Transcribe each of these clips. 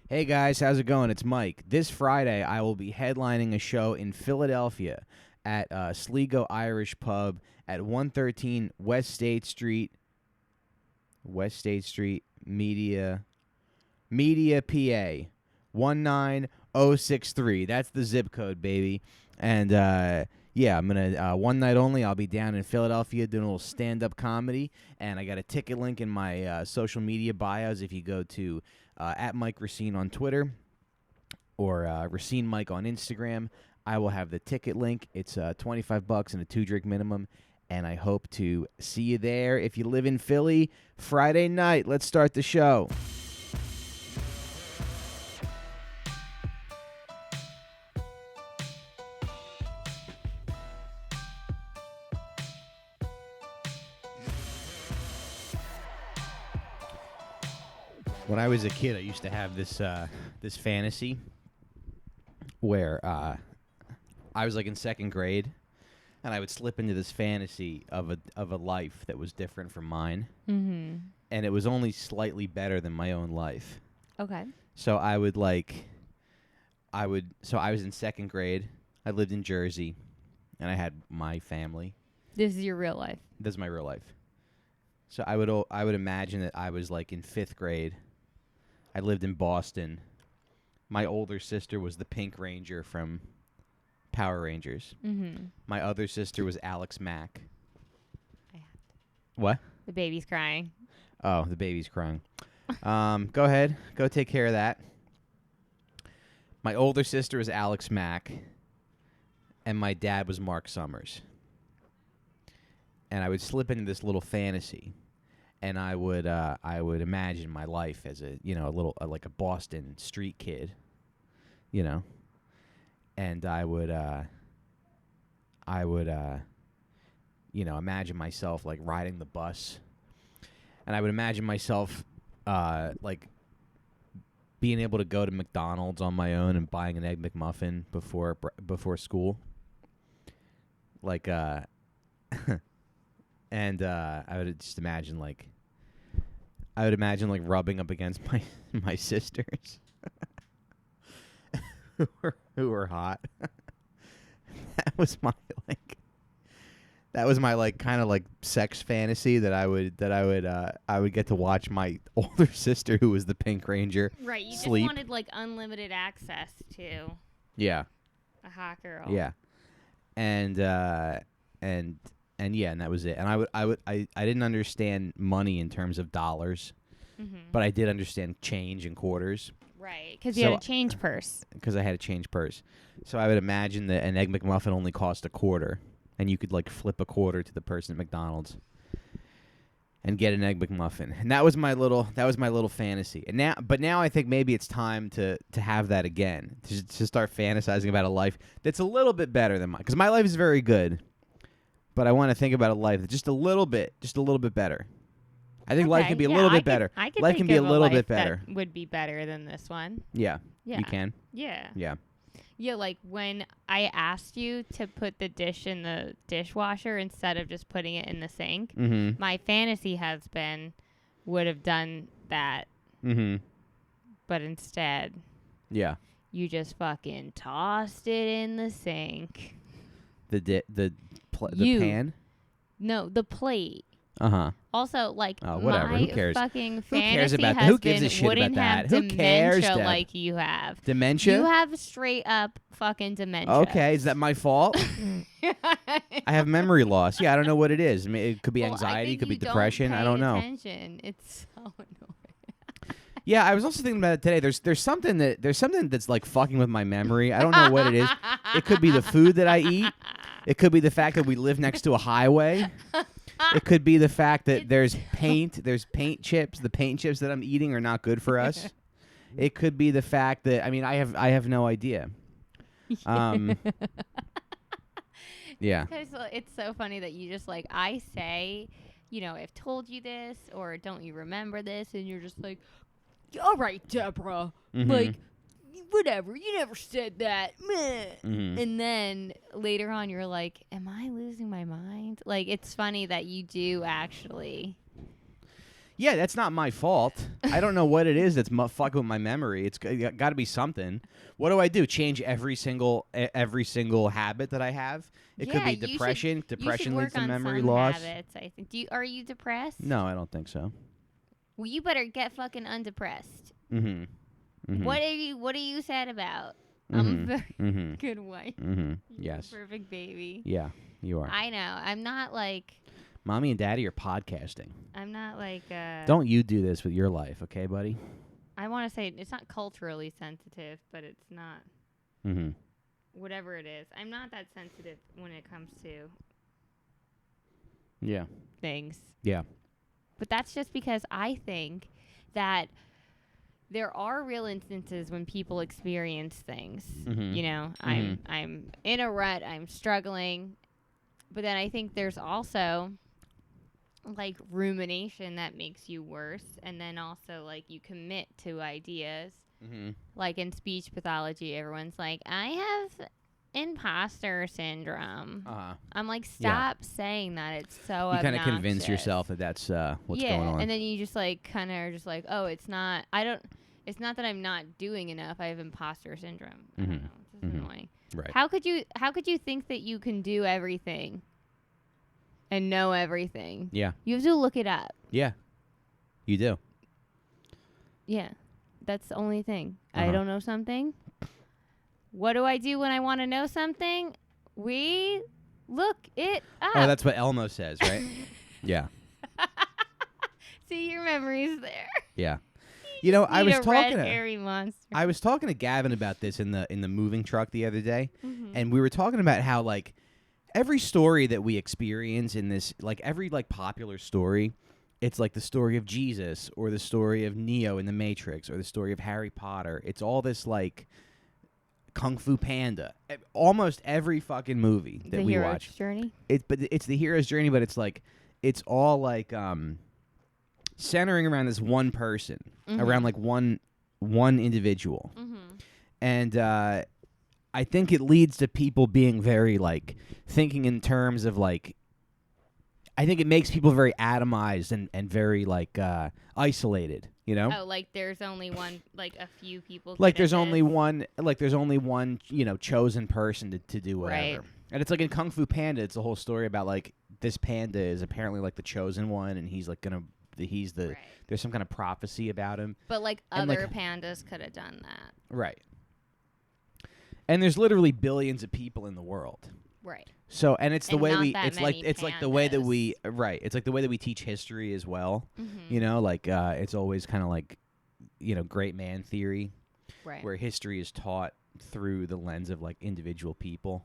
Hey guys, how's it going? It's Mike. This Friday, I will be headlining a show in Philadelphia at Sligo Irish Pub at 113 West State Street, Media, PA, 19063. That's the zip code, baby. And yeah, I'm gonna one night only. I'll be down in Philadelphia doing a little stand-up comedy, and I got a ticket link in my social media bios. If you go to at Mike Racine on Twitter or Racine Mike on Instagram, I will have the ticket link. It's $25 and a 2-drink minimum, and I hope to see you there. If you live in Philly, Friday night, let's start the show. When I was a kid, I used to have this this fantasy where I was like in second grade, and I would slip into this fantasy of a life that was different from mine, and it was only slightly better than my own life. Okay. So I was in second grade. I lived in Jersey, and I had my family. This is your real life. This is my real life. So I would imagine that I was like in 5th grade. I lived in Boston. My older sister was the Pink Ranger from Power Rangers. Mm-hmm. My other sister was Alex Mack. I have to. What? The baby's crying. Oh, the baby's crying. Go ahead. Go take care of that. My older sister was Alex Mack, and my dad was Mark Summers. And I would slip into this little fantasy. And I would imagine my life as a like a Boston street kid, and I would imagine myself like riding the bus, and I would imagine myself like being able to go to McDonald's on my own and buying an Egg McMuffin before school, like and I would just imagine like. I would imagine like rubbing up against my sisters who were hot. That was my kind of like sex fantasy that I would get to watch my older sister, who was the Pink Ranger, right, you sleep. just wanted like unlimited access to a hot girl. Yeah. And yeah, and that was it. And I didn't understand money in terms of dollars, but I did understand change in quarters. Right, because you had a change purse. Because I had a change purse. So I would imagine that an Egg McMuffin only cost $0.25, and you could like flip $0.25 to the person at McDonald's and get an Egg McMuffin. And that was my little fantasy. And now I think maybe it's time to have that again, to start fantasizing about a life that's a little bit better than mine. Because my life is very good. But I want to think about a life that's just a little bit better. I think life can be a little bit better. Life can be a little bit better. That would be better than this one. Yeah. You can. Yeah. Yeah. Yeah, like when I asked you to put the dish in the dishwasher instead of just putting it in the sink, my fantasy husband would have done that. But instead, you just fucking tossed it in the sink. The pan? No, the plate. Uh-huh. Also, like, whatever. my Who cares? fucking Who fantasy cares about that? husband Who gives a shit wouldn't about have that? Who cares, dementia Deb? like you have. Dementia? You have straight up fucking dementia. Okay, is that my fault? I have memory loss. Yeah, I don't know what it is. I mean, it could be anxiety, it could be depression. I don't know. Attention. It's so annoying. Yeah, I was also thinking about it today. There's something that's like fucking with my memory. I don't know what it is. It could be the food that I eat. It could be the fact that we live next to a highway. It could be the fact that there's paint chips. The paint chips that I'm eating are not good for us. It could be the fact that I have no idea. Yeah. Because it's so funny that you just like I say, I've told you this or don't you remember this, and you're just like, all right, Deborah, like. Whatever, you never said that. And then later on you're like, am I losing my mind? Like, it's funny that you do actually Yeah, that's not my fault. I don't know what it is that's fucking with my memory. It's got to be something. What do I do? Change every single habit that I have? It could be depression. Depression leads to memory loss. Habits, I think. Are you depressed? No, I don't think so. Well, you better get fucking undepressed. Mm-hmm. Mm-hmm. What are you sad about? Mm-hmm. I'm a very good wife. Mm-hmm. Yes. Perfect baby. Yeah, you are. I know. I'm not like. Mommy and Daddy are podcasting. I'm not like. Don't you do this with your life, okay, buddy? I want to say it's not culturally sensitive, but it's not. Mm-hmm. Whatever it is, I'm not that sensitive when it comes to. Yeah. Things. Yeah. But that's just because I think that there are real instances when people experience things. Mm-hmm. You know, I'm in a rut, I'm struggling, but then I think there's also like rumination that makes you worse, and then also like you commit to ideas. Mm-hmm. Like in speech pathology, everyone's like, I have imposter syndrome. I'm like, stop saying that. It's so obnoxious. You kind of convince yourself that that's what's going on. And then you just like kind of are just like, oh, it's not that I'm not doing enough. I have imposter syndrome. I don't know. It's just annoying. Right. How could you think that you can do everything and know everything? Yeah. You have to look it up. Yeah. You do. Yeah. That's the only thing. I don't know something. What do I do when I want to know something? We look it up. Oh, that's what Elmo says, right? Yeah. See, your memory's there. Yeah. You know, I was talking hairy monster. I was talking to Gavin about this in the moving truck the other day, and we were talking about how like every story that we experience in this, like every like popular story, it's like the story of Jesus or the story of Neo in the Matrix or the story of Harry Potter. It's all this like Kung Fu Panda. Almost every fucking movie that we watch. The hero's journey? It's the hero's journey, but it's like it's all like centering around this one person, around like one individual. And I think it leads to people being very like thinking in terms of like, I think it makes people very atomized and very like isolated, you know? Oh, like there's only one, like a few people. Like there's only one, you know, chosen person to do whatever. Right. And it's like in Kung Fu Panda, it's a whole story about like this panda is apparently like the chosen one, and he's like there's some kind of prophecy about him. But like other pandas could have done that. Right. And there's literally billions of people in the world. Right. So, and it's the way it's like the way that we it's like the way that we teach history as well. You know, like it's always kind of like, you know, great man theory, where history is taught through the lens of like individual people,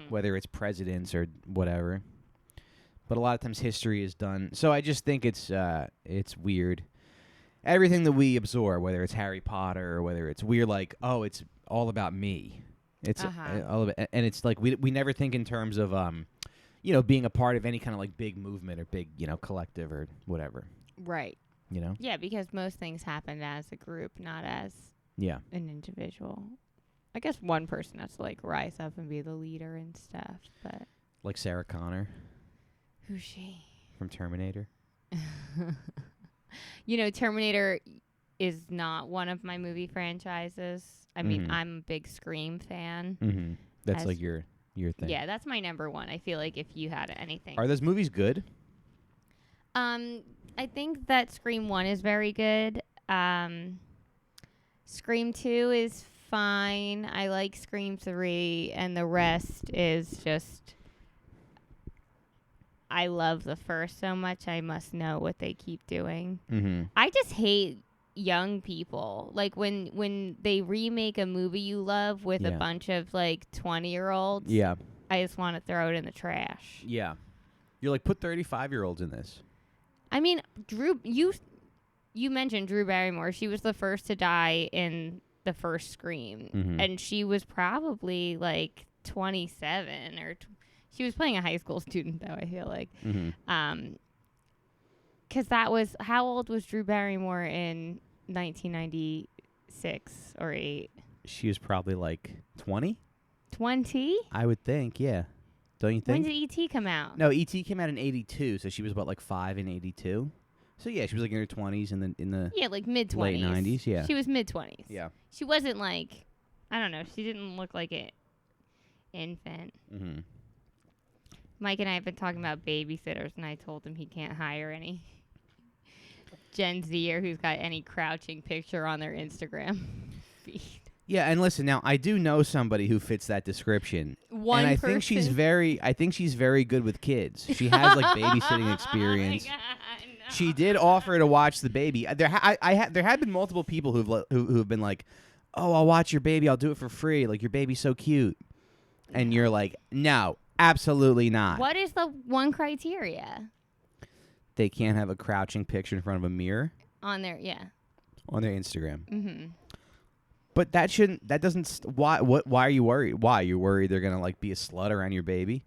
whether it's presidents or whatever. But a lot of times history is done. So I just think it's weird. Everything that we absorb, whether it's Harry Potter or whether it's we're like, oh, it's all about me. It's all about, and it's like we never think in terms of you know, being a part of any kind of like big movement or big, you know, collective or whatever. Right. You know? Yeah, because most things happen as a group, not as an individual. I guess one person has to like rise up and be the leader and stuff, but like Sarah Connor. Who's she? From Terminator. You know, Terminator is not one of my movie franchises. I mean, I'm a big Scream fan. That's like your thing. Yeah, that's my number one. I feel like if you had anything. Are those movies good? I think that Scream 1 is very good. Scream 2 is fine. I like Scream 3, and the rest is just... I love the first so much, I must know what they keep doing. I just hate young people. Like when they remake a movie you love with a bunch of like 20-year-olds. Yeah. I just want to throw it in the trash. Yeah. You're like, put 35-year-olds in this. I mean, you mentioned Drew Barrymore. She was the first to die in the first Scream. And she was probably like 27 or she was playing a high school student, though, I feel like. Because that was... How old was Drew Barrymore in 1996 or 8? She was probably like 20? 20? I would think, yeah. Don't you think? When did E.T. come out? No, E.T. came out in 82, so she was about like 5 in 82. So yeah, she was like in her 20s and then in the Yeah, like mid-20s. late 90s. Yeah. She was mid-20s. Yeah. She wasn't like, I don't know, she didn't look like an infant. Mm-hmm. Mike and I have been talking about babysitters, and I told him he can't hire any Gen Zer who's got any crouching picture on their Instagram feed. Yeah, and listen, now I do know somebody who fits that description. One and I person. think she's very good with kids. She has like babysitting experience. Oh my God, no. She did offer to watch the baby. There have been multiple people who've been like, "Oh, I'll watch your baby. I'll do it for free. Like your baby's so cute." And you're like, "No, absolutely not." What is the one criteria? They can't have a crouching picture in front of a mirror On their, yeah. on their Instagram. Mm-hmm. But that doesn't why are you worried? Why you're worried they're going to like be a slut around your baby?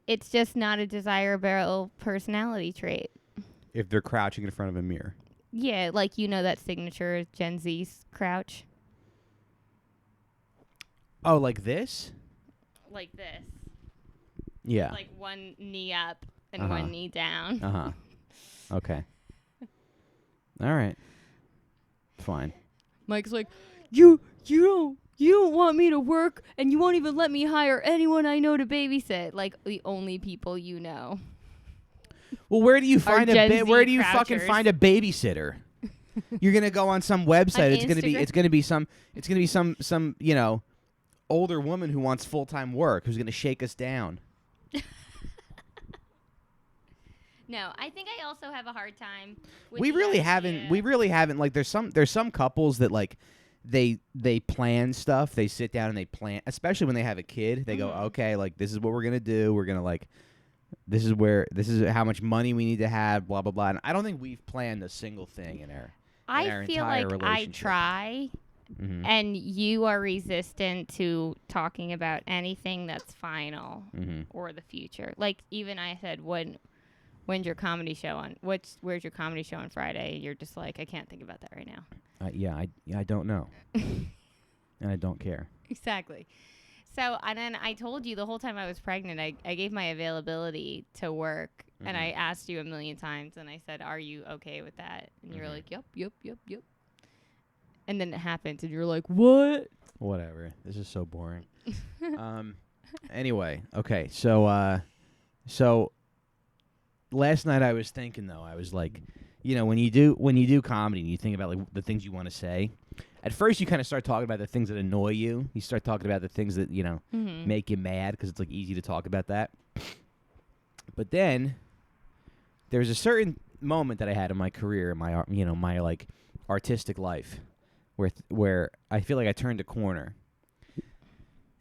It's just not a desirable personality trait. If they're crouching in front of a mirror. Yeah, like that signature Gen Z's crouch. Oh, like this? Like this. Yeah. Like one knee up and one knee down. Uh-huh. Okay. All right. Fine. Mike's like, you don't want me to work, and you won't even let me hire anyone I know to babysit. Like the only people you know. Well, where do you find where do you crouchers. fucking find a babysitter? You're gonna go on some website. It's gonna be some older woman who wants full-time work who's gonna shake us down. No, I think I also have a hard time with We the really idea- haven't like there's some couples that like they plan stuff. They sit down and they plan, especially when they have a kid. They go, "Okay, like this is what we're going to do. We're going to like this is how much money we need to have, blah blah blah." And I don't think we've planned a single thing in our I feel entire like I relationship. try, and you are resistant to talking about anything that's final or the future. Like even I said, when's your comedy show on? Where's your comedy show on Friday? You're just like, I can't think about that right now. I don't know, and I don't care. Exactly. So, and then I told you the whole time I was pregnant, I gave my availability to work, and I asked you a million times, and I said, "Are you okay with that?" And you were like, "Yep." And then it happened, and you're like, "What?" Whatever. This is so boring. Anyway, okay. So last night I was thinking though. I was like, when you do comedy and you think about like the things you want to say, at first you kind of start talking about the things that annoy you. You start talking about the things that make you mad because it's like easy to talk about that. But then there's a certain moment that I had in my career, in my my like artistic life, where I feel like I turned a corner,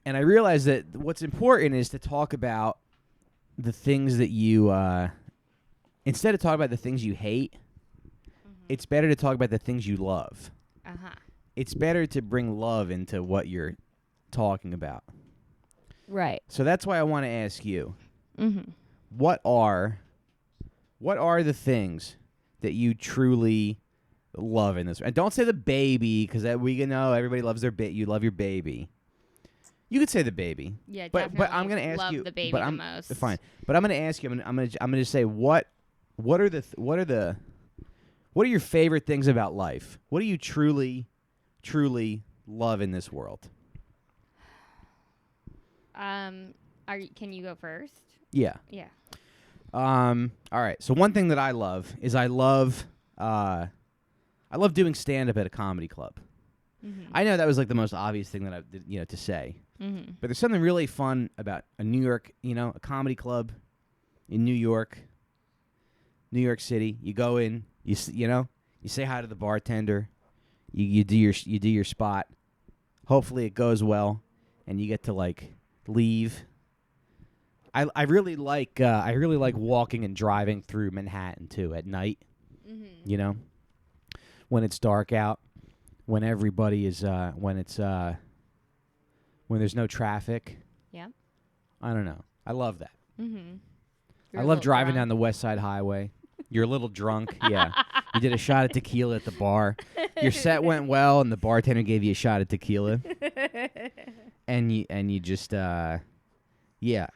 and I realized that what's important is to talk about the things that you instead of talking about the things you hate. It's better to talk about the things you love. It's better to bring love into what you're talking about. Right. So that's why I want to ask you, what are the things that you truly love in this? And don't say the baby, because we know everybody loves their you love your baby. You could say the baby. Yeah, but I'm gonna ask love you. the baby but the I'm most. fine. But I'm gonna ask you. I'm gonna just say what are your favorite things about life? What do you truly love in this world? Can you go first? Yeah. Yeah. All right. So one thing that I love is I love doing stand up at a comedy club. I know that was like the most obvious thing that I did, to say. But there's something really fun about a New York, a comedy club in New York City. You go in, you say hi to the bartender, you do your spot. Hopefully it goes well, and you get to like leave. I really like walking and driving through Manhattan too at night. When it's dark out, when everybody is when there's no traffic. Yeah. I don't know. I love that. You're I a love little driving drunk. down the West Side Highway. You're a little drunk. Yeah. You did a shot of tequila at the bar. Your set went well, and the bartender gave you a shot of tequila. And you just yeah,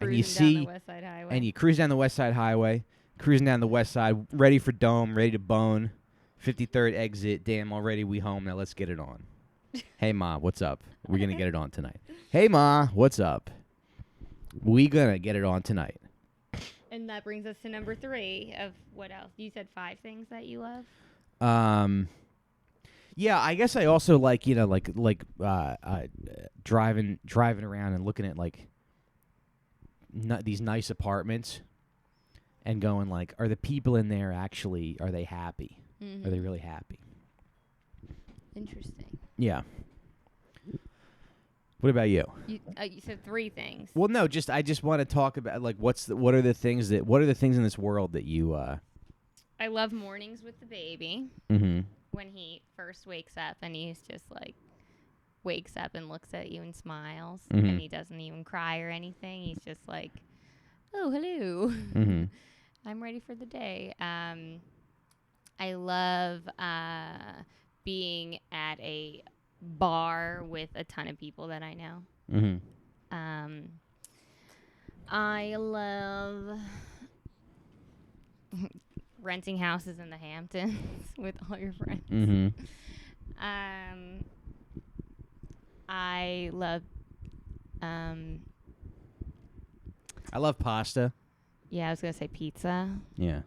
and you Cruising down see the West Side Highway. and you cruise down the West Side Highway, Cruising down the west side, ready for Dome, ready to bone. 53rd exit. Damn, already we home. Now let's get it on. Hey, Ma, what's up? We're going to get it on tonight. Hey, Ma, what's up? We going to get it on tonight. And that brings us to number 3 of what else? You said 5 things that you love? Yeah, I guess I also like, you know, driving around and looking at, like, these nice apartments and going, like, are the people in there actually, are they happy? Mm-hmm. Are they really happy? Interesting. Yeah. What about you? You said 3 things. Well, no, I just want to talk about, like, what are the things in this world that you I love mornings with the baby. Mm-hmm. When he first wakes up and he's just like wakes up and looks at you and smiles, Mm-hmm. and he doesn't even cry or anything. He's just like, "Oh, hello. Mm-hmm. I'm ready for the day." I love being at a bar with a ton of people that I know. Mm-hmm. I love renting houses in the Hamptons with all your friends. Mm-hmm. I love I love pasta. yeah, I was gonna say pizza. Yeah.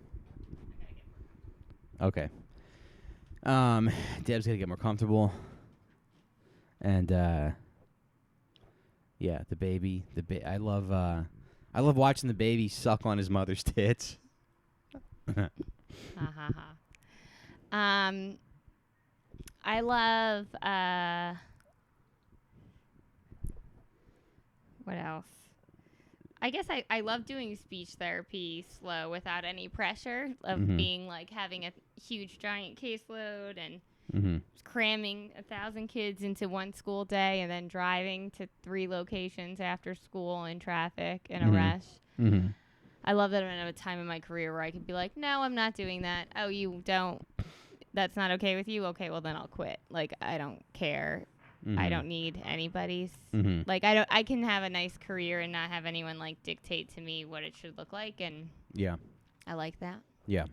Okay. Deb's gonna get more comfortable. And yeah, the baby. I love watching the baby suck on his mother's tits. Ha ha ha. I love what else? I guess I love doing speech therapy slow without any pressure of being like having a huge giant caseload and cramming 1,000 kids into one school day and then driving to 3 locations after school in traffic in a rush. Mm-hmm. I love that I'm at a time in my career where I can be like, no, I'm not doing that. Oh, you don't? That's not okay with you? Okay, well then I'll quit. Like, I don't care. Mm-hmm. I don't need anybody's. Mm-hmm. Like, I can have a nice career and not have anyone like dictate to me what it should look like, and Yeah. I like that. Yeah.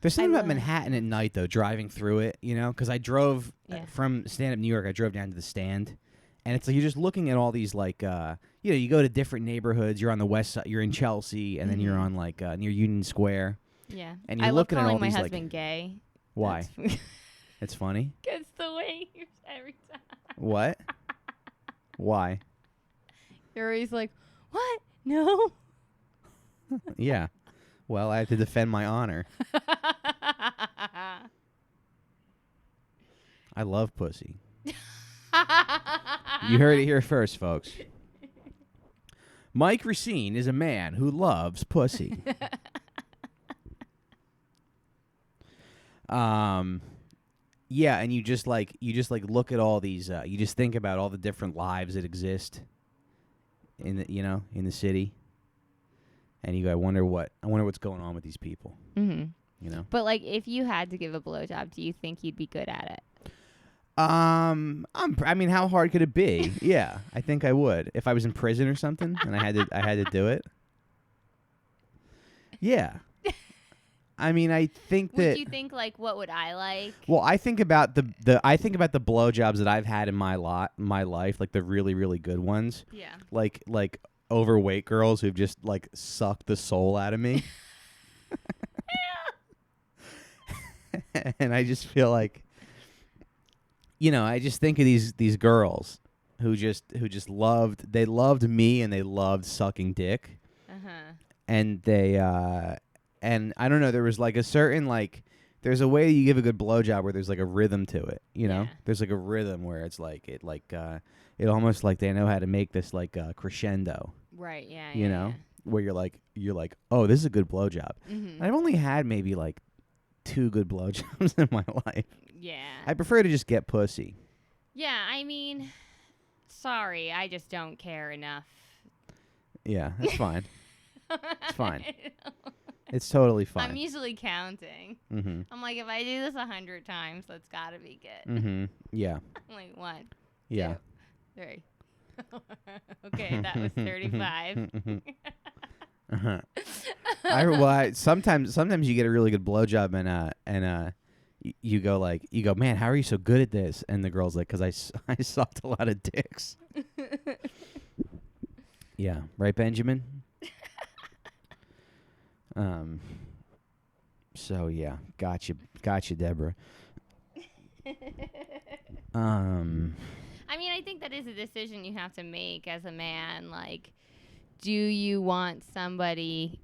There's something about Manhattan at night, though, driving through it, you know? Because I drove from stand-up New York, I drove down to the Stand, and it's like you're just looking at all these, like, you know, you go to different neighborhoods, you're on the west side, you're in Chelsea, and then you're on, like, near Union Square. Yeah. And you're I love looking at calling all my these, husband like, gay. Why? It's funny. Because the way he every time. What? Why? You're always like, what? No. Yeah. Well, I have to defend my honor. I love pussy. You heard it here first, folks. Mike Racine is a man who loves pussy. Yeah, and you just look at all these. You just think about all the different lives that exist in the city, and you go, I wonder what's going on with these people. Mm-hmm. You know. But like, if you had to give a blowjob, do you think you'd be good at it? I mean, how hard could it be? Yeah, I think I would if I was in prison or something and I had to do it. Yeah. I mean, I think that. Would you think like, what would I like? Well, I think about the blowjobs that I've had in my life, like the really, really good ones. Yeah. Like overweight girls who've just like sucked the soul out of me. And I just feel like, you know, I just think of these girls who loved me and they loved sucking dick. Uh-huh. And they and I don't know, there was like a certain like there's a way you give a good blowjob where there's like a rhythm to it, you know? Yeah. There's like a rhythm where it's like it almost like they know how to make this like crescendo. Right, yeah. You know? Yeah. Where you're like, "Oh, this is a good blowjob." Mm-hmm. I've only had maybe like 2 good blowjobs in my life. Yeah. I prefer to just get pussy. Yeah, I mean, sorry, I just don't care enough. Yeah, that's fine. It's fine. It's totally fine. I'm usually counting. Mm-hmm. I'm like, if I do this 100 times, that's got to be good. Mm-hmm. Yeah. I'm like, 1, Yeah. 2, 3. Okay, that was 35. Uh-huh. Sometimes you get a really good blowjob and you go, man, how are you so good at this? And the girl's like, because I sucked a lot of dicks. Yeah, right, Benjamin. So yeah, gotcha, Deborah. I mean, I think that is a decision you have to make as a man. Like, do you want somebody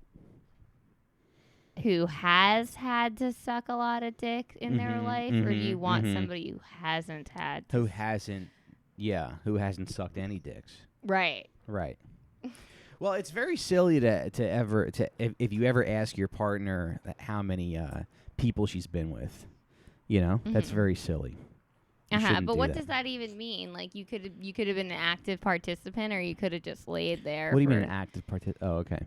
who has had to suck a lot of dick in their life, or do you want somebody who hasn't had to who hasn't sucked any dicks? Right. Well, it's very silly if you ever ask your partner how many people she's been with. You know, that's very silly. But what does that even mean? Like, you could have been an active participant, or you could have just laid there. What do you mean an active participant? Oh, okay.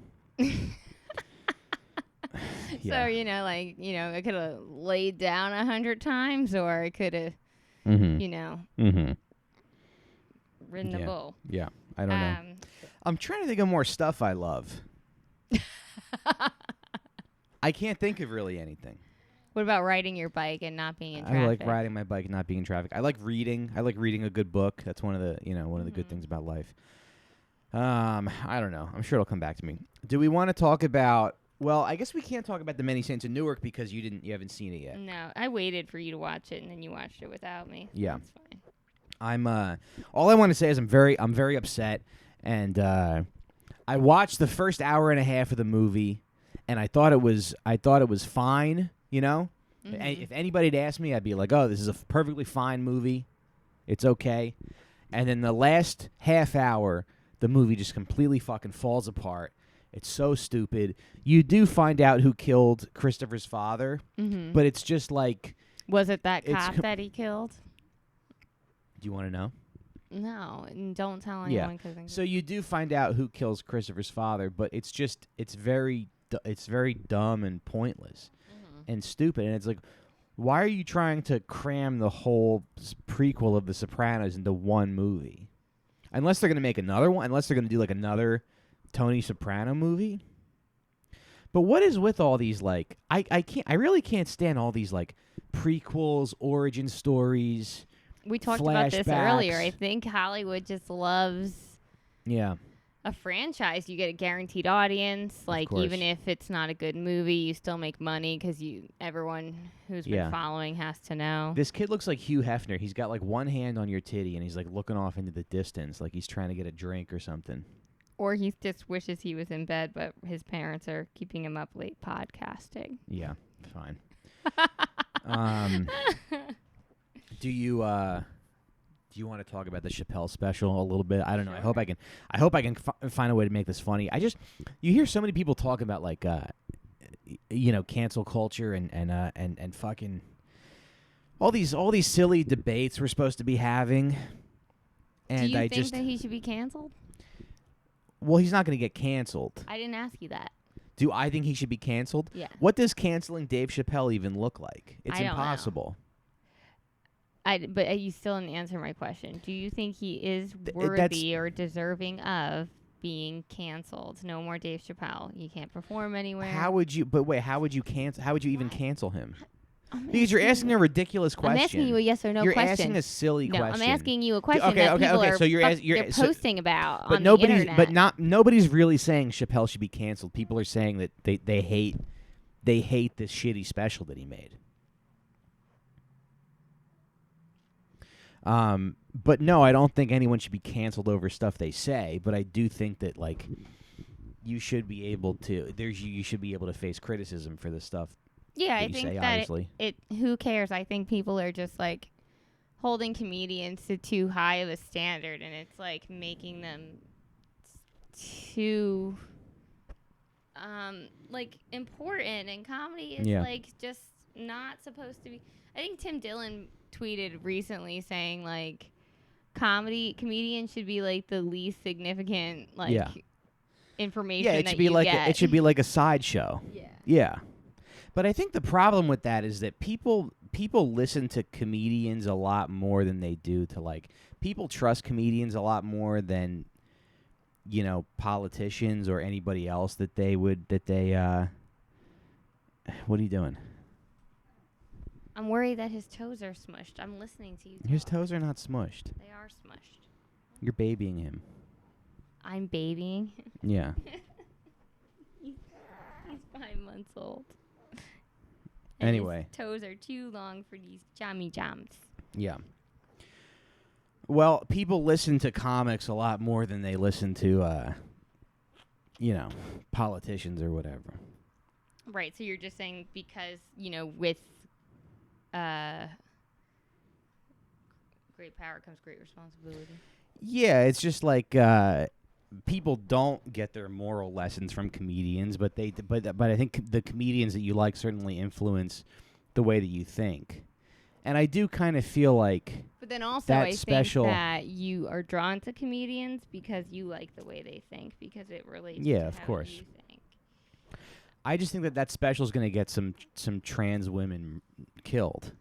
So, I could have laid down 100 times, or I could have, ridden a bull. Yeah, I don't know. I'm trying to think of more stuff I love. I can't think of really anything. What about riding your bike and not being in traffic? I like riding my bike and not being in traffic. I like reading. I like reading a good book. That's one of the the good things about life. I don't know. I'm sure it'll come back to me. Do we want to talk about? Well, I guess we can't talk about the Many Saints in Newark because you haven't seen it yet. No, I waited for you to watch it and then you watched it without me. Yeah, that's fine. All I want to say is I'm very upset, and I watched the first hour and a half of the movie, and I thought it was fine. You know, if anybody had asked me, I'd be like, "Oh, this is a perfectly fine movie. It's okay." And then the last half hour, the movie just completely fucking falls apart. It's so stupid. You do find out who killed Christopher's father, but it's just like... Was it that cop that he killed? Do you want to know? No, don't tell anyone. Yeah. So you do find out who kills Christopher's father, but it's very dumb and pointless and stupid. And it's like, why are you trying to cram the whole prequel of The Sopranos into one movie? Unless they're going to make another one, unless they're going to do like another Tony Soprano movie. But what is with all these, like, I really can't stand all these, like, prequels, origin stories. We talked about this earlier. I think Hollywood just loves a franchise. You get a guaranteed audience. Like, even if it's not a good movie, you still make money because everyone who's been following has to know. This kid looks like Hugh Hefner. He's got, like, one hand on your titty, and he's, like, looking off into the distance like he's trying to get a drink or something. Or he just wishes he was in bed, but his parents are keeping him up late podcasting. Yeah, fine. Do you want to talk about the Chappelle special a little bit? I don't know. Sure. I hope I can find a way to make this funny. You hear so many people talking about, like, cancel culture and fucking all these silly debates we're supposed to be having. And do you think that he should be canceled? Well, he's not going to get canceled. I didn't ask you that. Do I think he should be canceled? Yeah. What does canceling Dave Chappelle even look like? It's I don't impossible. know. But you still didn't answer my question. Do you think he is worthy or deserving of being canceled? No more Dave Chappelle. You can't perform anywhere. How would you even cancel him? Because you're asking a ridiculous question. I'm asking you a yes or no question. You're asking a silly question. I'm asking you a question that people so you're posting about on the internet. But nobody's really saying Chappelle should be canceled. People are saying that they hate this shitty special that he made. But no, I don't think anyone should be canceled over stuff they say. But I do think that, like, you should be able to. You should be able to face criticism for the stuff. Yeah, I think that who cares? I think people are just, like, holding comedians to too high of a standard, and it's, like, making them too, important. And comedy is, like, just not supposed to be. I think Tim Dillon tweeted recently saying, like, comedians should be, like, the least significant, like, information it should be like get. It should be like a sideshow. Yeah. But I think the problem with that is that people listen to comedians a lot more than they do to, like, people trust comedians a lot more than politicians or anybody else that they what are you doing? I'm worried that his toes are smushed. I'm listening to you talk. His toes are not smushed. They are smushed. You're babying him. I'm babying. Yeah. He's 5 months old. Anyway. His toes are too long for these jammy jams. Yeah. Well, people listen to comics a lot more than they listen to, politicians or whatever. Right. So you're just saying because, with great power comes great responsibility. Yeah, it's just like people don't get their moral lessons from comedians, but I think the comedians that you like certainly influence the way that you think. And I do kind of feel like but then also I think that you are drawn to comedians because you like the way they think because it relates to of how course. you think. I just think that special is going to get some trans women killed.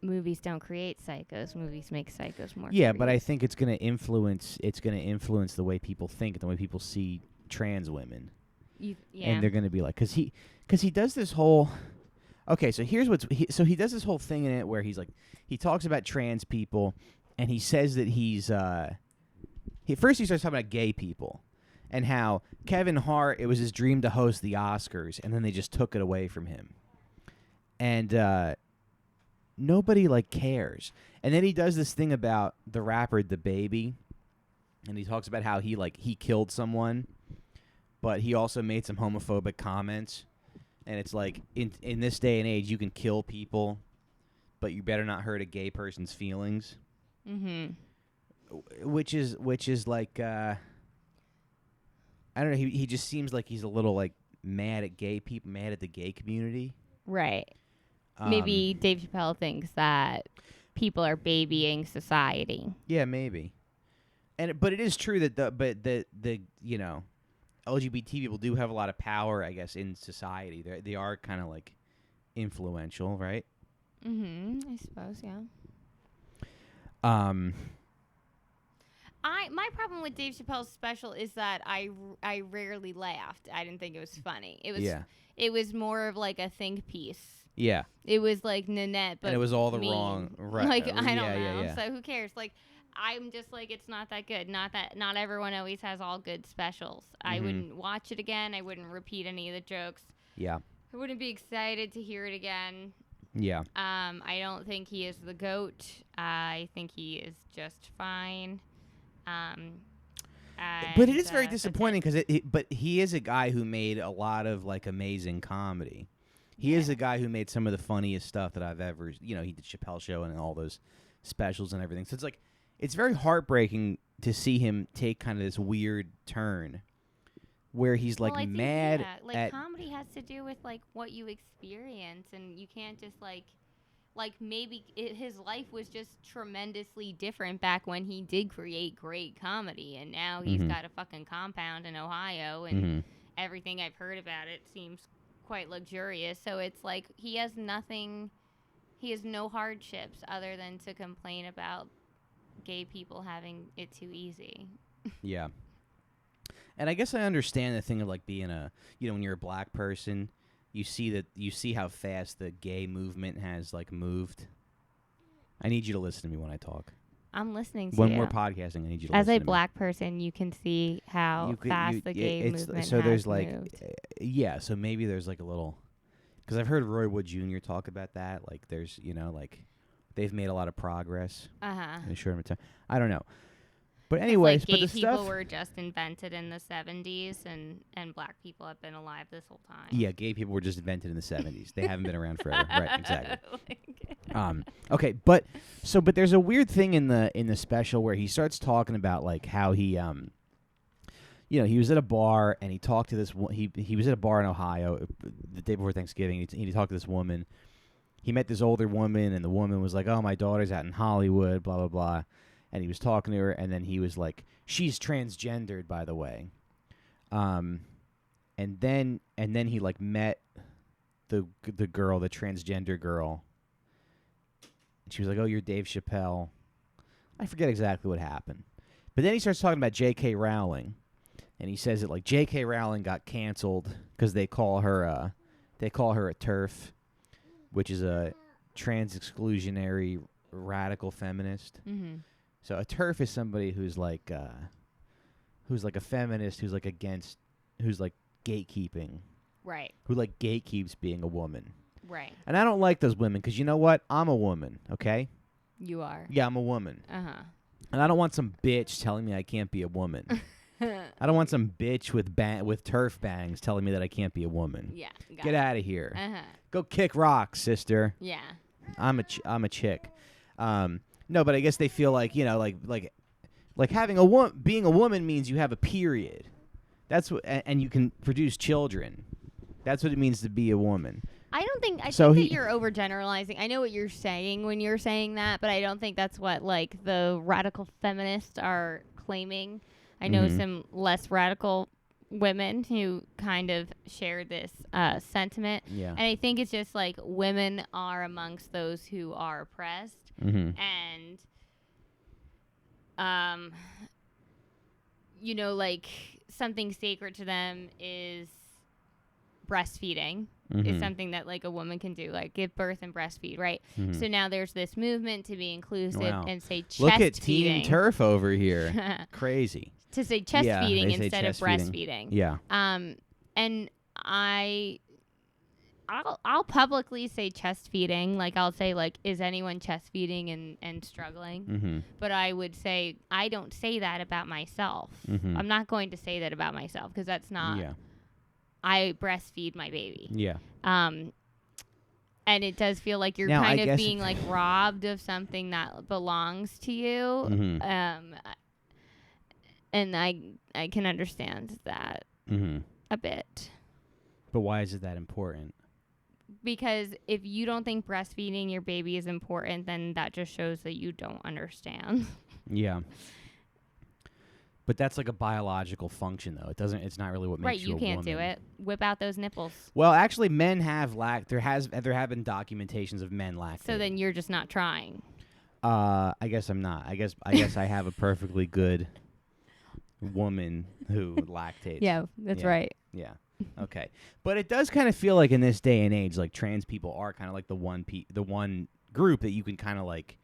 Movies don't create psychos. Movies make psychos more. Yeah, curious. but I think it's going to influence the way people think and the way people see trans women. And they're going to be like, because he does this whole. Okay, so here's he does this whole thing in it where he's like, he talks about trans people, and he says that he's first he starts talking about gay people, and how Kevin Hart, it was his dream to host the Oscars, and then they just took it away from him, and nobody cares. And then he does this thing about the rapper DaBaby, and he talks about how he killed someone, but he also made some homophobic comments. And it's like, in this day and age, you can kill people, but you better not hurt a gay person's feelings. Mm-hmm. Which is like, I don't know. He just seems like he's a little mad at gay people, mad at the gay community. Right. Maybe Dave Chappelle thinks that people are babying society. Yeah, maybe. But it is true that the LGBT people do have a lot of power, I guess, in society. They are kind of influential, right? I suppose, yeah. My problem with Dave Chappelle's special is that I rarely laughed. I didn't think it was funny. It was more of a think piece. Yeah. It was like Nanette, but and it was all the mean. wrong. Right. I don't know. Yeah. So who cares? I'm just it's not that good. Not everyone always has all good specials. I wouldn't watch it again. I wouldn't repeat any of the jokes. Yeah. I wouldn't be excited to hear it again. Yeah. I don't think he is the GOAT. I think he is just fine. But it is very disappointing because but he is a guy who made a lot of amazing comedy. He is a guy who made some of the funniest stuff that I've ever. He did Chappelle Show and all those specials and everything. So it's very heartbreaking to see him take kind of this weird turn where he's mad at comedy has to do with what you experience, and you can't just maybe his life was just tremendously different back when he did create great comedy, and now he's got a fucking compound in Ohio, and everything I've heard about it seems quite luxurious. So it's he has nothing, he has no hardships other than to complain about gay people having it too easy. Yeah. And I guess I understand the thing of being when you're a black person, you see how fast the gay movement has moved. I need you to listen to me when I talk. I'm listening to when you. When we're podcasting, I need you to As listen to me. As a black person, you can see how fast the gay movement so has there's moved. Yeah, so maybe there's a little, because I've heard Roy Wood Jr. talk about that. There's they've made a lot of progress in a short amount of time. I don't know. But anyways, gay but the people stuff were just invented in the 70s, and black people have been alive this whole time. Yeah, gay people were just invented in the 70s. They haven't been around forever. Right, exactly. Okay, but there's a weird thing in the special where he starts talking about how he he was at a bar and he talked to this he was at a bar in Ohio the day before Thanksgiving. He talked to this woman. He met this older woman, and the woman was like, "Oh, my daughter's out in Hollywood, blah blah blah." And he was talking to her, and then he was like, "She's transgendered, by the way." And then he met the girl, the transgender girl. And she was like, "Oh, you're Dave Chappelle." I forget exactly what happened, But then he starts talking about J.K. Rowling, and he says that like J.K. Rowling got canceled because they call her a TERF, which is a trans exclusionary radical feminist. Mm-hmm. So a TERF is somebody who's like a feminist who's like against, who's like gatekeeping, Right. who like gatekeeps being a woman. Right. And I don't like those women because you know what? I'm a woman, okay? You are. Yeah, I'm a woman. Uh-huh. And I don't want some bitch telling me I can't be a woman. I don't want some bitch with TERF bangs telling me that I can't be a woman. Yeah. Get out of here. Uh-huh. Go kick rocks, sister. Yeah. I'm a chick. No, but I guess they feel like, you know, like having being a woman means you have a period. That's what, and you can produce children. That's what it means to be a woman. I think that you're overgeneralizing. I know what you're saying when you're saying that, but I don't think that's what like the radical feminists are claiming. I know some less radical women who kind of share this sentiment. Yeah. And I think it's just like women are amongst those who are oppressed. And you know, like something sacred to them is breastfeeding. Is something that like a woman can do, like give birth and breastfeed, right? So now there's this movement to be inclusive and say chest Look at feeding. Team TERF over here. Crazy. To say chest feeding instead of breastfeeding. Yeah. And I'll publicly say chest feeding. Like I'll say like, is anyone chest feeding and struggling? But I would say I don't say that about myself. I'm not going to say that about myself because that's not. Yeah. I breastfeed my baby. Yeah. And it does feel like you're now, kind of being like robbed of something that belongs to you. And I can understand that a bit. But why is it that important? Because if you don't think breastfeeding your baby is important, then that just shows that you don't understand. Yeah. But that's like a biological function, though. It's not really what makes you a woman. Right, you can't do it. Whip out those nipples. Well, actually, men have there have been documentations of men lactating. So then you're just not trying. I guess I'm not. I guess I have a perfectly good woman who lactates. Yeah, that's right. Yeah. Okay. But it does kind of feel like in this day and age, like trans people are kind of like the one group that you can kind of like,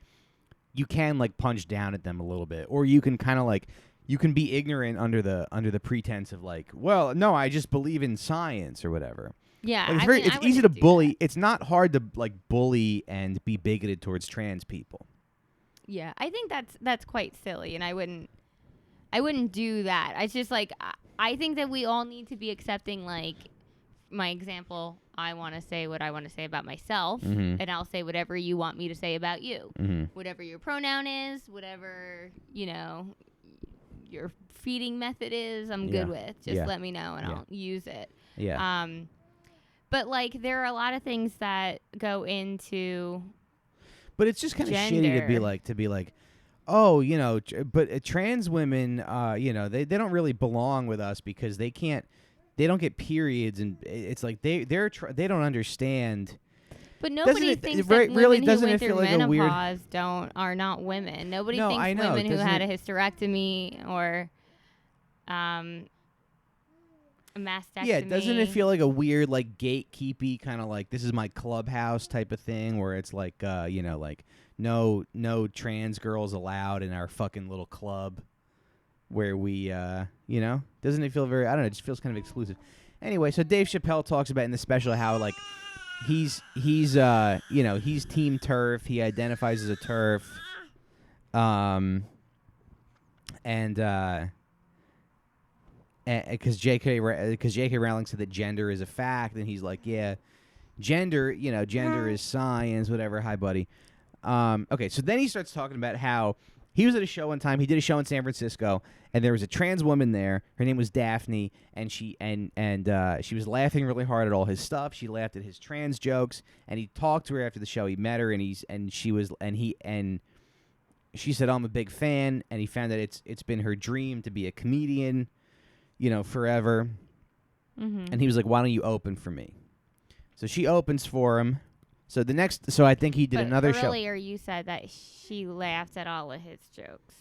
you can like punch down at them a little bit, or you can kind of like. You can be ignorant under the pretense of like, well, no, I just believe in science or whatever. Yeah, like it's easy to bully. That. It's not hard to like bully and be bigoted towards trans people. Yeah, I think that's quite silly, and I wouldn't do that. It's just like I think that we all need to be accepting. Like my example, I want to say what I want to say about myself, and I'll say whatever you want me to say about you. Whatever your pronoun is, whatever your feeding method is, I'm good with. Just let me know and I'll use it. Yeah. But like there are a lot of things that go into. But it's just kind of shitty to be like, oh, but trans women, they don't really belong with us because they don't get periods, and it's like they don't understand. But nobody thinks that women who went through menopause are not women. Nobody thinks women who had a hysterectomy or a mastectomy. Yeah, doesn't it feel like a weird, like gatekeepy kind of like this is my clubhouse type of thing where it's like, like no trans girls allowed in our fucking little club where we, doesn't it feel very? I don't know. It just feels kind of exclusive. Anyway, so Dave Chappelle talks about in the special how like. He's team TERF. He identifies as a TERF. Because J.K. Rowling said that gender is a fact, and he's like, yeah, gender is science, whatever. Hi, buddy. Okay, so then he starts talking about how he was at a show one time. He did a show in San Francisco, and there was a trans woman there. Her name was Daphne, and she was laughing really hard at all his stuff. She laughed at his trans jokes, and he talked to her after the show. He met her, and she said, "I'm a big fan," and he found that it's been her dream to be a comedian, forever. And he was like, "Why don't you open for me?" So she opens for him. So I think he did another show. Earlier you said that she laughed at all of his jokes.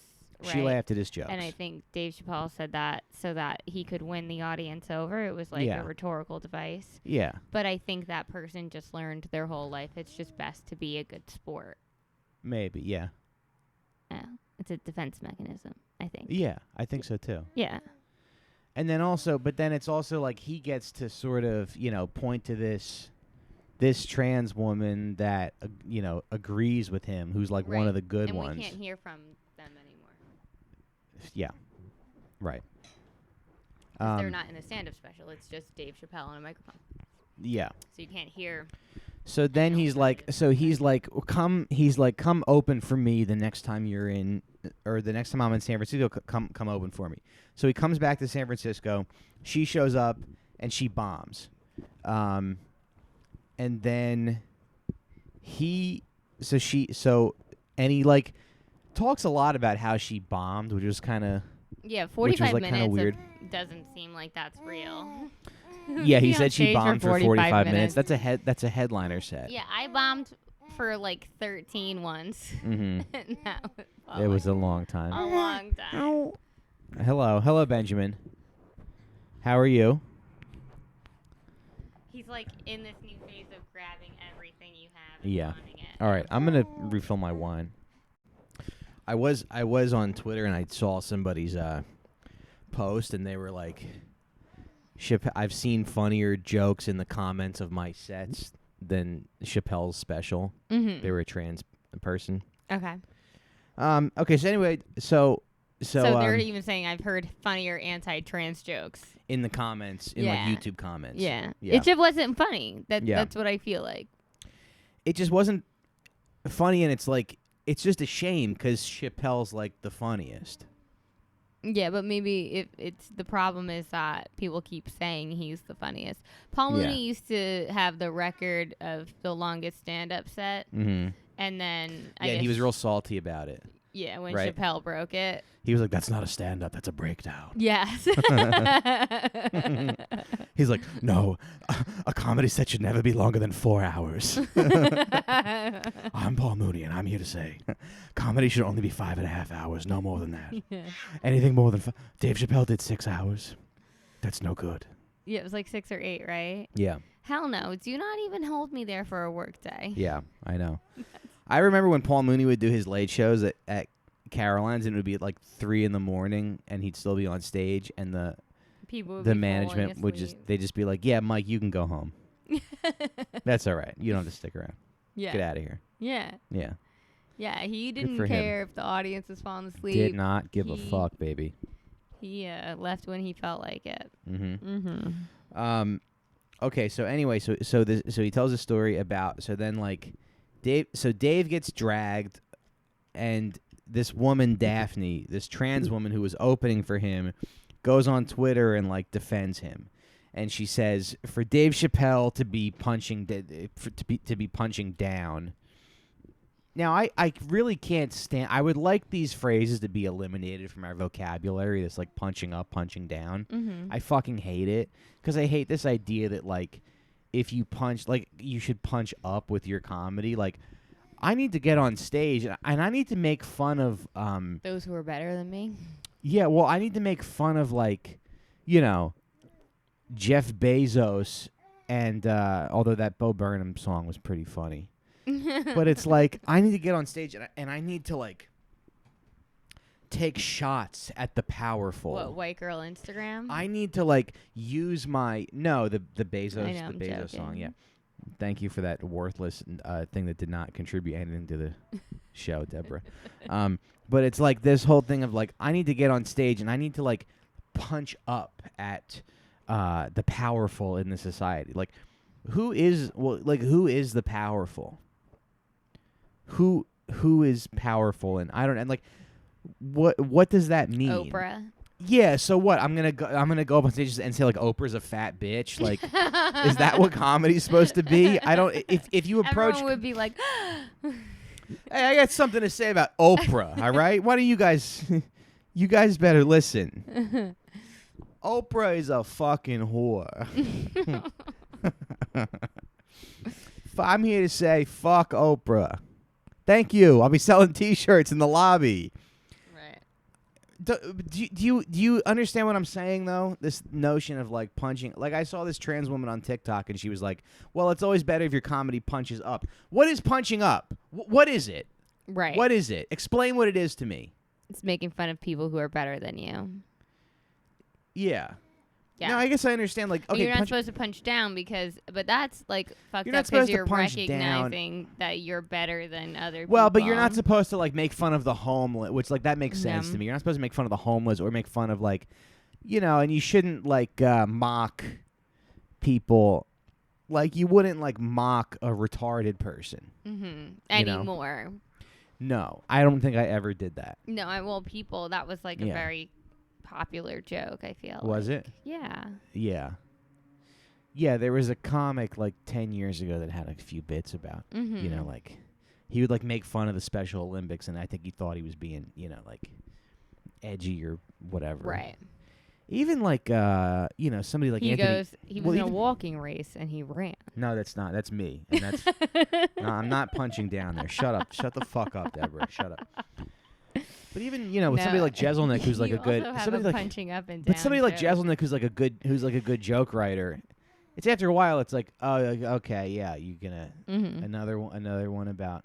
She laughed at his jokes. And I think Dave Chappelle said that so that he could win the audience over. It was like a rhetorical device. Yeah. But I think that person just learned their whole life it's just best to be a good sport. Maybe, yeah. Yeah. It's a defense mechanism, I think. Yeah, I think so too. Yeah. And then also, but then it's also like he gets to sort of, point to this trans woman that, agrees with him, who's like one of the good ones. And we can't hear from them anymore. Yeah. Right. They're not in a stand-up special. It's just Dave Chappelle on a microphone. Yeah. So you can't hear. So then he's like, come open for me the next time you're in, or the next time I'm in San Francisco, come open for me. So he comes back to San Francisco. She shows up and she bombs. And then he like talks a lot about how she bombed, which was kind of 45 like minutes weird. Doesn't seem like that's real. Yeah, he said she bombed for 45 minutes. That's a headliner set. Yeah, I bombed for like 13 once. Mm-hmm. And that it was a long time. A long time. Hello, Benjamin. How are you? He's like in this new phase of grabbing everything you have. Yeah. And it. All right, I'm gonna refill my wine. I was on Twitter and I saw somebody's post and they were like, I've seen funnier jokes in the comments of my sets than Chappelle's special. Mm-hmm. They were a trans person. Okay. Okay. So anyway, so they're even saying I've heard funnier anti-trans jokes in the comments, in like YouTube comments. Yeah. It just wasn't funny. That's what I feel like. It just wasn't funny, and it's like it's just a shame because Chappelle's like the funniest. Yeah, but maybe if it's the problem is that people keep saying he's the funniest. Paul Mooney used to have the record of the longest stand-up set, mm-hmm. and then I guess guess he was real salty about it. Yeah, when Chappelle broke it, he was like, "That's not a stand-up. That's a breakdown." Yes. He's like, "No, a comedy set should never be longer than 4 hours." I'm Paul Mooney, and I'm here to say, comedy should only be 5.5 hours, no more than that. Yeah. Anything more than Dave Chappelle did 6 hours. That's no good. Yeah, it was like 6 or 8, right? Yeah. Hell no. Do not even hold me there for a work day. Yeah, I know. I remember when Paul Mooney would do his late shows at Caroline's, and it would be at like 3 a.m, and he'd still be on stage, and the management would just be like, "Yeah, Mike, you can go home. That's all right. You don't have to stick around. Yeah. Get out of here." Yeah. Yeah. Yeah, he didn't care if the audience was falling asleep. Did not give a fuck, baby. He left when he felt like it. Mm-hmm. Mm-hmm. Okay, so anyway, so he tells a story about Dave gets dragged, and this woman Daphne, this trans woman who was opening for him, goes on Twitter and like defends him, and she says for Dave Chappelle to be punching down. Now I really can't stand. I would like these phrases to be eliminated from our vocabulary. This like punching up, punching down. Mm-hmm. I fucking hate it because I hate this idea that like if you punch, like you should punch up with your comedy. Like I need to get on stage and I need to make fun of those who are better than me. Yeah, well, I need to make fun of like, Jeff Bezos, and although that Bo Burnham song was pretty funny. But it's like I need to get on stage and I need to like take shots at the powerful. What, white girl Instagram? I need to like use my the Bezos joking. song. Yeah, thank you for that worthless thing that did not contribute anything to the show, Deborah. But it's like this whole thing of like I need to get on stage and I need to like punch up at the powerful in the society. Like who is the powerful? Who is powerful? And like what does that mean? Oprah. Yeah, so what? I'm gonna go up on stage and say like Oprah's a fat bitch. Like, is that what comedy's supposed to be? I don't. If you approach, everyone would be like, hey, I got something to say about Oprah. All right, why don't you guys? You guys better listen. Oprah is a fucking whore. I'm here to say fuck Oprah. Thank you. I'll be selling T-shirts in the lobby. do you understand what I'm saying though? This notion of like punching. Like I saw this trans woman on TikTok and she was like, "Well, it's always better if your comedy punches up." What is punching up? What is it? Right. What is it? Explain what it is to me. It's making fun of people who are better than you. Yeah. Yeah. No, I guess I understand. Like, okay, you're not supposed to punch down but that's like fucked up because you're recognizing that you're better than other people. Well, but you're not supposed to like make fun of the homeless, which like that makes sense to me. You're not supposed to make fun of the homeless or make fun of like, and you shouldn't like mock people. Like you wouldn't like mock a retarded person anymore. No, I don't think I ever did that. No, people. That was like a very popular joke, I feel. Was it? Yeah. Yeah. Yeah, there was a comic like 10 years ago that had a few bits about, like he would like make fun of the Special Olympics and I think he thought he was being, like edgy or whatever. Right. Even like, somebody like he Anthony. He was in a walking race and he ran. No, that's not. That's me. And that's, no, I'm not punching down there. Shut up. Shut the fuck up, Deborah. Shut up. But even with somebody like Jeselnik, who's like a good somebody like punching up and down. But somebody like Jeselnik, who's like a good joke writer. It's after a while, it's like, oh, okay, yeah, you're gonna another one about,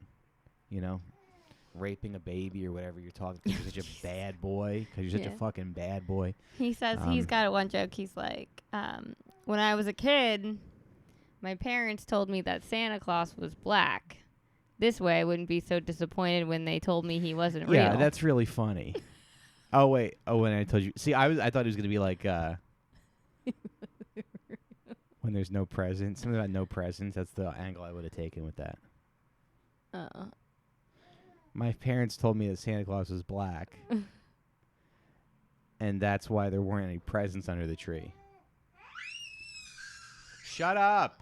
raping a baby or whatever. You're talking because you're such a bad boy. Because you're such a fucking bad boy. He says he's got one joke. He's like, when I was a kid, my parents told me that Santa Claus was black. This way, I wouldn't be so disappointed when they told me he wasn't real. Yeah, that's really funny. Oh wait, when I told you, see, I thought it was gonna be like when there's no presents. Something about no presents. That's the angle I would have taken with that. My parents told me that Santa Claus was black, and that's why there weren't any presents under the tree. Shut up.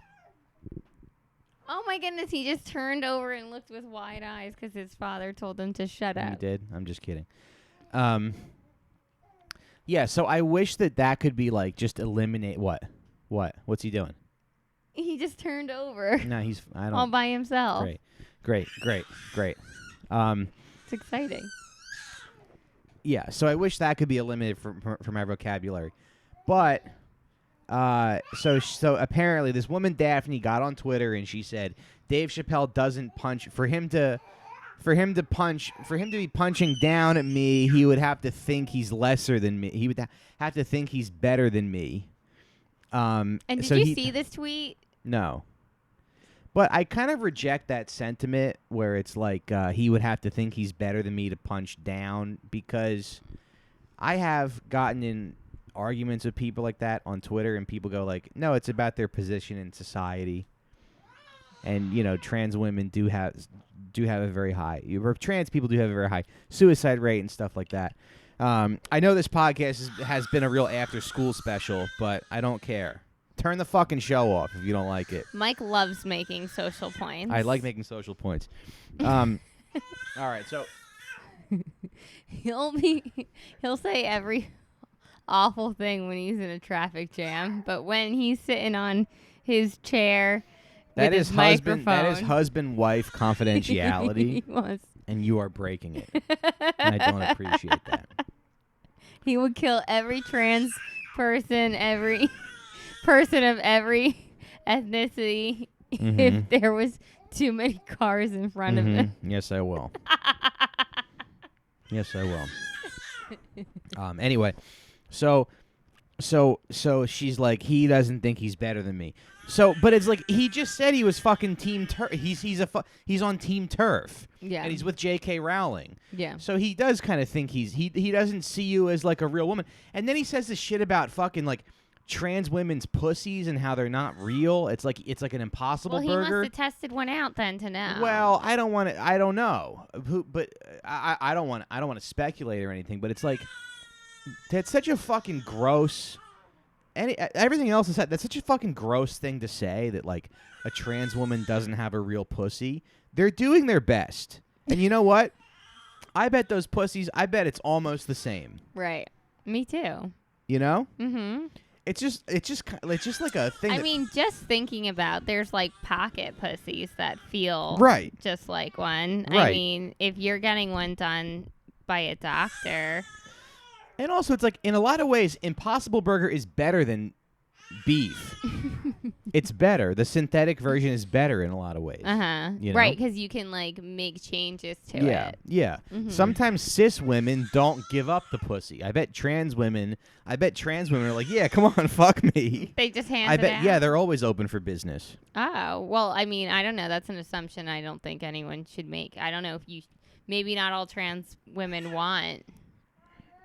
Oh my goodness, he just turned over and looked with wide eyes because his father told him to shut up. He did? I'm just kidding. Yeah, so I wish that could be like just eliminate what? What's he doing? He just turned over. No, all by himself. Great. It's exciting. Yeah, so I wish that could be eliminated from my vocabulary. But so apparently this woman Daphne got on Twitter and she said Dave Chappelle doesn't punch for him to be punching down at me. He would have to think he's lesser than me. He would have to think he's better than me. And did you see this tweet? No. But I kind of reject that sentiment where it's like he would have to think he's better than me to punch down, because I have gotten in arguments with people like that on Twitter, and people go like, no, it's about their position in society. And, trans women do have a very high, trans people do have a very high suicide rate and stuff like that. I know this podcast has been a real after-school special, but I don't care. Turn the fucking show off if you don't like it. Mike loves making social points. I like making social points. All right, so he'll say every awful thing when he's in a traffic jam, but when he's sitting on his chair with his microphone, that is husband-wife confidentiality, and you are breaking it. And I don't appreciate that. He would kill every trans person, every person of every ethnicity, if there was too many cars in front of him. Yes, I will. Yes, I will. Anyway, so she's like, he doesn't think he's better than me. So, but it's like he just said he was fucking Team Turf. He's on Team Turf. Yeah. And he's with J.K. Rowling. Yeah. So he does kind of think he doesn't see you as like a real woman. And then he says this shit about fucking like trans women's pussies and how they're not real. It's like an Impossible Burger. Well, he must have tested one out then to know. Well, I don't want to. I don't know. I don't want to speculate or anything. But it's like that's such a fucking gross. Everything else is that's such a fucking gross thing to say, that like a trans woman doesn't have a real pussy. They're doing their best, and you know what? I bet those pussies. I bet it's almost the same. Right. Me too. You know? Mm-hmm. It's just like a thing. I mean, just thinking about, there's like pocket pussies that feel right, just like one. Right. I mean, if you're getting one done by a doctor, And also, it's like, in a lot of ways, Impossible Burger is better than beef. It's better. The synthetic version is better in a lot of ways. You know? Right, because you can like make changes to it. Yeah. Sometimes cis women don't give up the pussy. I bet trans women are like, yeah, come on, fuck me. They just hand it out. Yeah, they're always open for business. Oh, well, I mean, I don't know. That's an assumption I don't think anyone should make. I don't know if maybe not all trans women want.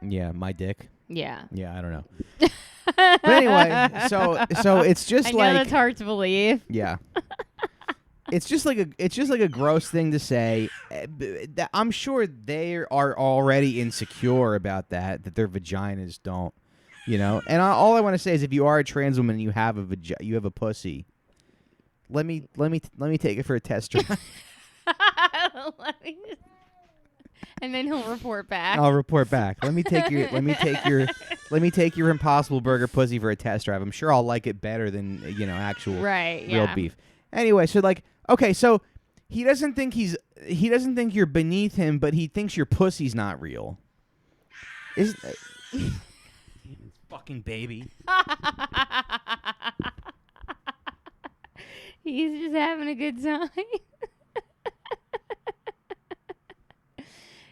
Yeah, my dick. Yeah. Yeah, I don't know. But anyway, so it's just I know like that's hard to believe. Yeah. It's just like a gross thing to say. I'm sure they are already insecure about that their vaginas don't, you know. And all I want to say is, if you are a trans woman and you have a pussy, let me take it for a test drive. And then he'll report back. I'll report back. Let me take your Impossible Burger pussy for a test drive. I'm sure I'll like it better than actual real beef. Anyway, so like, okay, so he doesn't think you're beneath him, but he thinks your pussy's not real. Isn't fucking baby? He's just having a good time.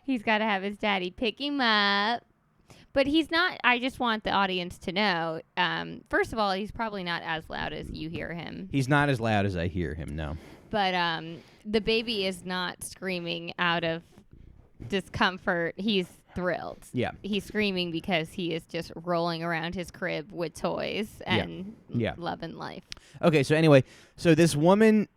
He's got to have his daddy pick him up. But he's not. I just want the audience to know. First of all, he's probably not as loud as you hear him. He's not as loud as I hear him, no. But the baby is not screaming out of discomfort. He's thrilled. Yeah. He's screaming because he is just rolling around his crib with toys and loving life. Okay, so anyway, this woman,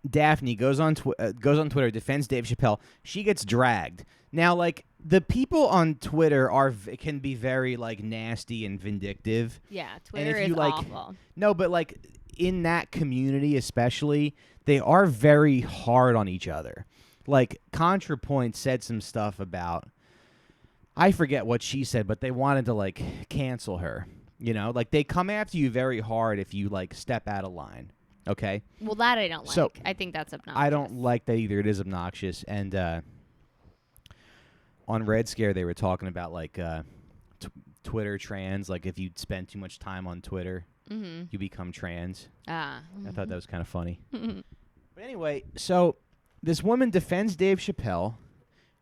Daphne, goes on Twitter, defends Dave Chappelle. She gets dragged. Now, like, the people on Twitter can be very, like, nasty and vindictive. Yeah, Twitter is awful. No, but, like, in that community especially, they are very hard on each other. Like, ContraPoint said some stuff about, I forget what she said, but they wanted to, like, cancel her. You know? Like, they come after you very hard if you, like, step out of line. Okay? Well, that I don't like. So, I think that's obnoxious. I don't like that either. It is obnoxious. And on Red Scare, they were talking about, like, Twitter trans. Like, if you spend too much time on Twitter, you become trans. I thought that was kind of funny. But anyway, so this woman defends Dave Chappelle.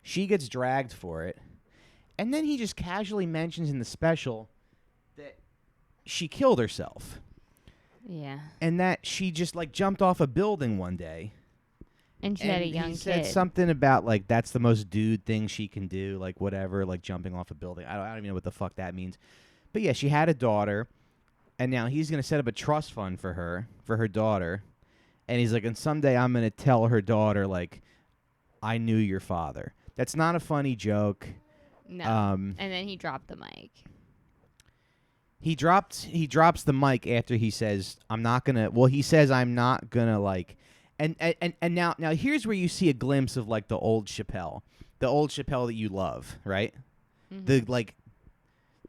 She gets dragged for it. And then he just casually mentions in the special that she killed herself. Yeah. And that she just, like, jumped off a building one day. And she had a young kid. He said something about, like, that's the most dude thing she can do, like, whatever, like, jumping off a building. I don't even know what the fuck that means. But, yeah, she had a daughter, and now he's going to set up a trust fund for her daughter. And he's like, and someday I'm going to tell her daughter, like, I knew your father. That's not a funny joke. No. And then he dropped the mic. He drops the mic after he says, I'm not going to, well, he says, I'm not going to, like, and now here's where you see a glimpse of, like, the old Chappelle that you love, right? Mm-hmm.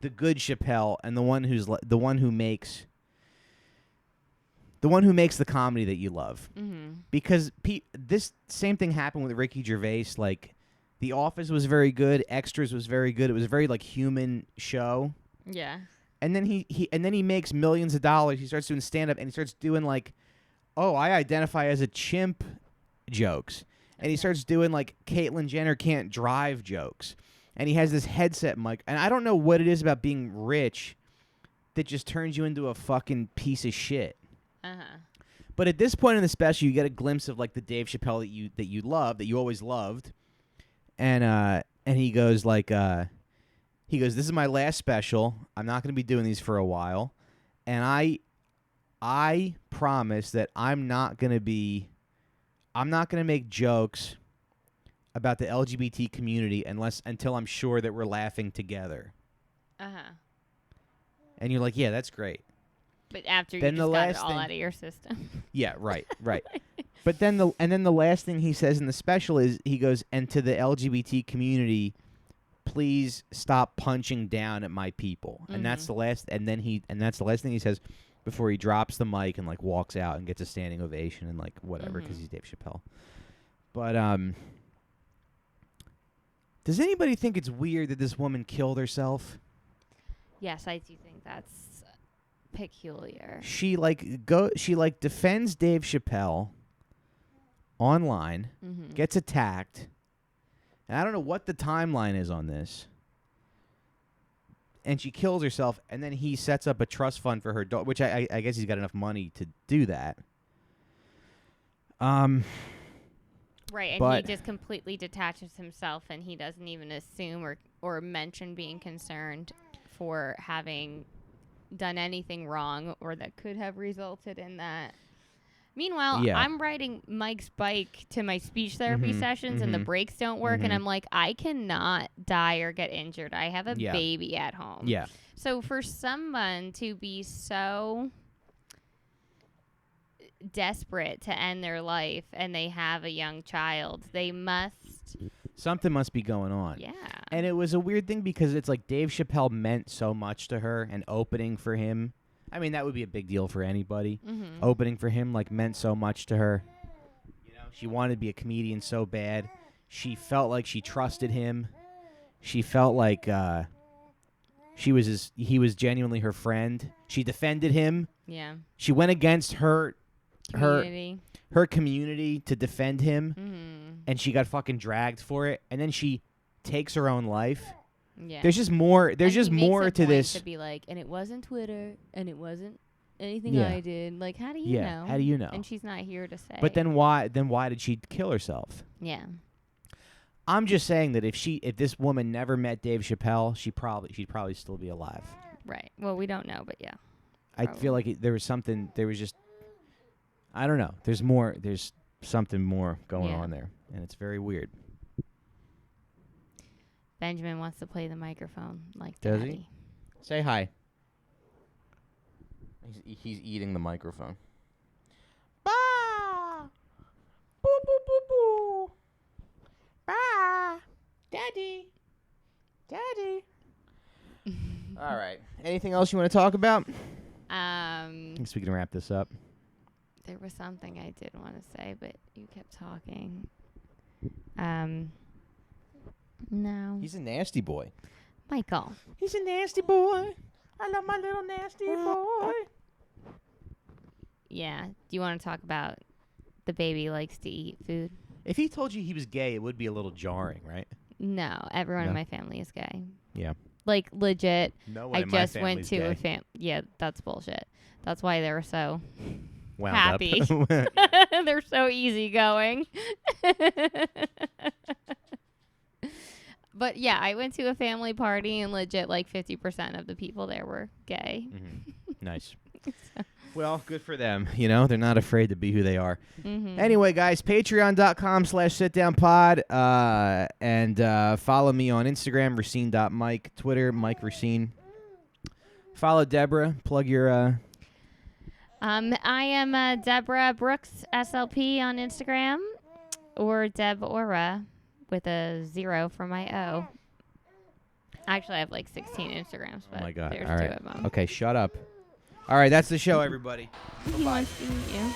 The good Chappelle, and the one who makes the comedy that you love. Mm-hmm. Because this same thing happened with Ricky Gervais. Like, The Office was very good, Extras was very good. It was a very, like, human show. Yeah. And then he makes millions of dollars. He starts doing stand-up, and he starts doing, like, oh, I identify as a chimp jokes. And he starts doing, like, Caitlyn Jenner can't drive jokes. And he has this headset mic. And I don't know what it is about being rich that just turns you into a fucking piece of shit. Uh-huh. But at this point in the special, you get a glimpse of, like, the Dave Chappelle that you love, that you always loved. And he goes, like, this is my last special. I'm not going to be doing these for a while. And I promise that I'm not going to make jokes about the LGBT community until I'm sure that we're laughing together. Uh-huh. And you're like, yeah, that's great. But after you just got it all out of your system. Yeah, right. But then the last thing he says in the special is, he goes, and to the LGBT community, please stop punching down at my people. Mm-hmm. And that's the last thing he says before he drops the mic and, like, walks out and gets a standing ovation and, like, whatever, because he's Dave Chappelle. But does anybody think it's weird that this woman killed herself? Yes, I do think that's peculiar. She defends Dave Chappelle online, gets attacked, and I don't know what the timeline is on this. And she kills herself, and then he sets up a trust fund for her daughter, which I guess he's got enough money to do that. Right, and he just completely detaches himself, and he doesn't even assume or mention being concerned for having done anything wrong or that could have resulted in that. Meanwhile, I'm riding Mike's bike to my speech therapy sessions, and the brakes don't work, and I'm like, I cannot die or get injured. I have a baby at home. Yeah. So for someone to be so desperate to end their life and they have a young child, something must be going on. Yeah. And it was a weird thing because it's like Dave Chappelle meant so much to her, and opening for him, I mean, that would be a big deal for anybody. Opening for him meant so much to her. You know, she wanted to be a comedian so bad. She felt like she trusted him. She felt like he was genuinely her friend. She defended him. Yeah. She went against her community to defend him, and she got fucking dragged for it. And then she takes her own life. Yeah. There's just more. There's just more to this. To be like, and it wasn't Twitter, and it wasn't anything I did. Like, how do you know? How do you know? And she's not here to say. But then why? Then why did she kill herself? Yeah. I'm just saying that if this woman never met Dave Chappelle, she'd probably still be alive. Right. Well, we don't know, but yeah. I feel like there was something. There was just. I don't know. There's more. There's something more going on there, and it's very weird. Benjamin wants to play the microphone like Does Daddy. he? Say hi. He's eating the microphone. Bah! Boo, boo, boo, boo. Bah! Daddy. Daddy. All right. Anything else you want to talk about? I guess we can wrap this up. There was something I did want to say, but you kept talking. No. He's a nasty boy. Michael. He's a nasty boy. I love my little nasty boy. Yeah. Do you want to talk about the baby likes to eat food? If he told you he was gay, it would be a little jarring, right? No. Everyone in my family is gay. Yeah. Like, legit. No one I in my just went family's to gay. a fam. Yeah, that's bullshit. That's why they were so Wound happy. Up. They're so easygoing. But yeah, I went to a family party and legit like 50% of the people there were gay. Nice. Well, good for them. You know, they're not afraid to be who they are. Mm-hmm. Anyway, guys, patreon.com/sitdownpod. And follow me on Instagram, Racine.Mike. Twitter, Mike Racine. Follow Deborah. Plug your... I am Deborah Brooks, SLP on Instagram. Or Deb-Ora with a 0 for my O. Actually, I have like 16 Instagrams, but oh my God. there's All 2 right. of them. Okay, shut up. All right, that's the show, everybody. He wants to meet you.